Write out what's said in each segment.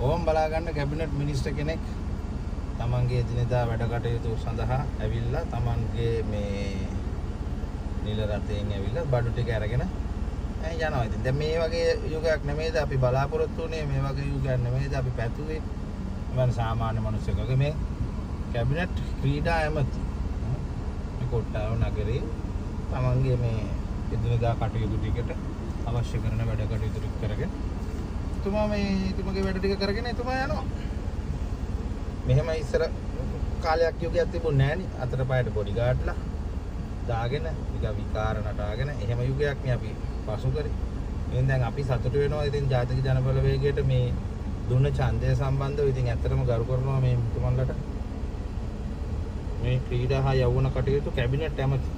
ඕම් බලා ගන්න cabinet minister කෙනෙක් තමන්ගේ එදිනෙදා වැඩ කටයුතු සඳහා ඇවිල්ලා තමන්ගේ මේ නිල රථයෙන් ඇවිල්ලා බඩු ටික අරගෙන යනවා. ඉතින් දැන් මේ වගේ යුගයක් නෙමෙයිද අපි බලාපොරොත්තු වෙන්නේ, මේ වගේ යුගයක් නෙමෙයිද අපි පැතුවේ. මම සාමාන්‍ය මිනිස්සුකගේ මේ කැබිනට් ක්‍රීඩා ඇමති මේ කොට්ටාව නගරේ තමන්ගේ මේ එදිනෙදා කටයුතු ටිකට අවශ්‍ය කරන වැඩ කටයුතු ටික කරගෙන එතුමාගේ වැඩ ටික කරගෙන එතුමා යනවා. මෙහෙම ඉස්සර කාලයක් යුගයක් තිබුණේ නෑනේ. අතට පායට බොඩි ගාඩ්ලා දාගෙන නිකන් විකාර නටාගෙන එහෙම යුගයක් නේ අපි පසු කරේ. එහෙනම් දැන් අපි සතුටු වෙනවා. ඉතින් ජාතික ජනබල වේගයට මේ දුන්න ඡන්දය සම්බන්ධව ඉතින් ඇත්තටම ගරු කරනවා මේ මුතුමන්ලට. මේ ක්‍රීඩා හා යෞවන කටයුතු කැබිනට් ඇමති.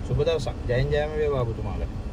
සුබ දවසක්. ජයෙන් ජයම වේවා ඔබතුමාලට.